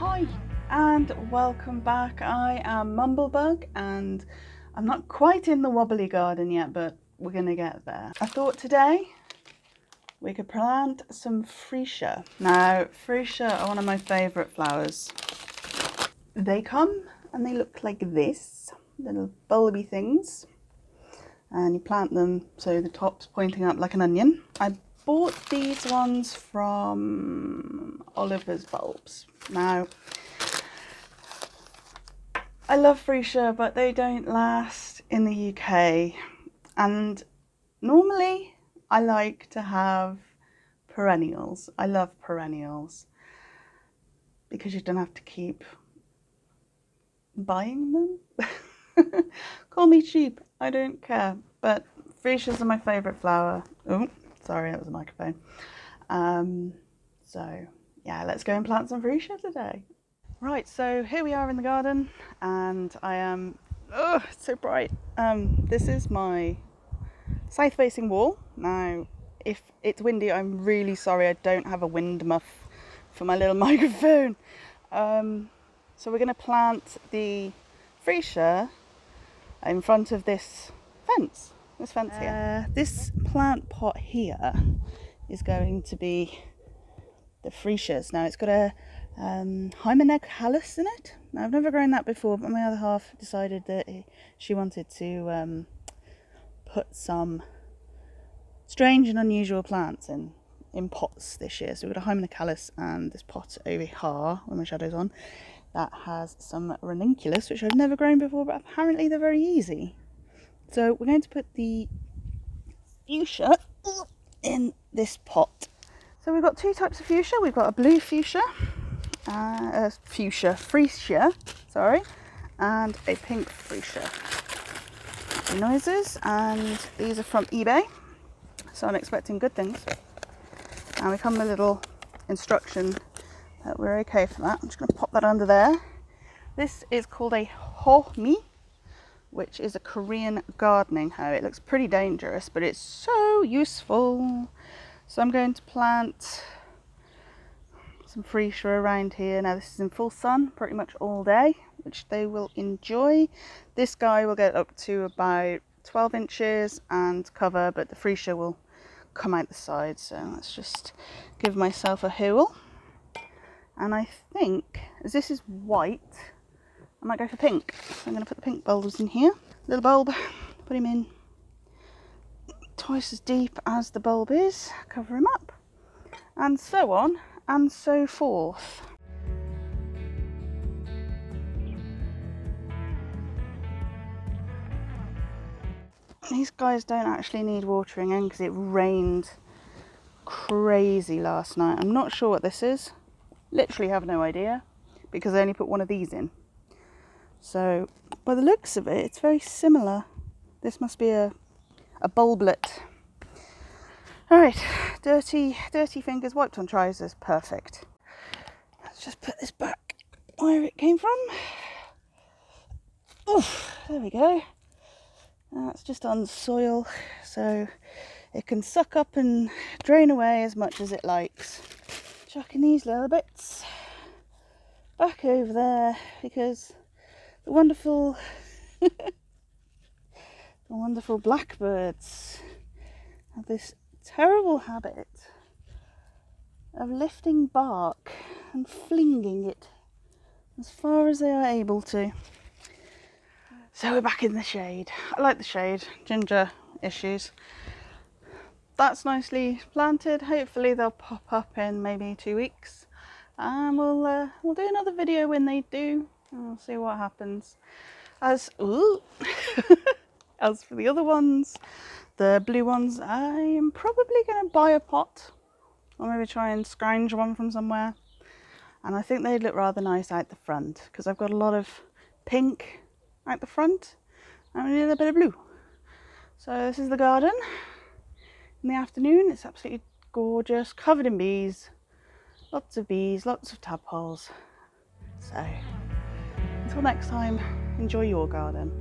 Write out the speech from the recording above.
Hi and welcome back. I am Mumblebug and I'm not quite in the Wobbly garden yet, but we're gonna get there. I thought today we could plant some Freesia. Now, Freesia are one of my favourite flowers. They come and they look like this, little bulby things, and you plant them so the top's pointing up like an onion. I bought these ones from Oliver's Bulbs. Now, I love Freesia, but they don't last in the UK. And normally I like to have perennials. I love perennials because you don't have to keep buying them. Call me cheap, I don't care. But Freesias are my favourite flower. Oh, sorry, that was a microphone. So yeah, let's go and plant some Freesia today. Right, so here we are in the garden and I am, oh, it's so bright. This is my south facing wall. Now, if it's windy, I'm really sorry I don't have a wind muff for my little microphone. So we're going to plant the Freesia in front of this fence here. This plant pot here is going to be the Freesias. Now it's got a hymenegg callus in it. Now I've never grown that before, but my other half decided that she wanted to put some strange and unusual plants in pots this year. So we've got a hymenegg callus and this pot over here with my shadows on that has some ranunculus, which I've never grown before, but apparently they're very easy. So we're going to put the fuchsia in this pot. So we've got two types of fuchsia. We've got a blue fuchsia, Freesia, sorry, and a pink Freesia. Noises, and these are from eBay, so I'm expecting good things. And we come with a little instruction that we're okay for that. I'm just going to pop that under there. This is called a homi, which is a Korean gardening hoe. It looks pretty dangerous, but it's so useful. So I'm going to plant some Freesia around here. Now this is in full sun pretty much all day, which they will enjoy. This guy will get up to about 12 inches and cover, but the Freesia will come out the side. So let's just give myself a hool. And I think, as this is white, I might go for pink. So I'm going to put the pink bulbs in here. Little bulb, put him in twice as deep as the bulb is, cover him up, and so on and so forth. These guys don't actually need watering in because it rained crazy last night. I'm not sure what this is. Literally have no idea because I only put one of these in. So by the looks of it, it's very similar. This must be a bulblet. Alright, dirty fingers wiped on trousers, perfect. Let's just put this back where it came from. Oof, there we go. That's just on soil, so it can suck up and drain away as much as it likes. Chucking these little bits back over there because the wonderful blackbirds have this terrible habit of lifting bark and flinging it as far as they are able to. So we're back in the shade. I like the shade. Ginger issues. That's nicely planted. Hopefully they'll pop up in maybe 2 weeks, and we'll do another video when they do, and we'll see what happens. As for the other ones, the blue ones, I'm probably going to buy a pot or maybe try and scrounge one from somewhere, and I think they'd look rather nice out the front because I've got a lot of pink out the front and a little bit of blue. So this is the garden in the afternoon. It's absolutely gorgeous, covered in bees, lots of tadpoles. So until next time, enjoy your garden.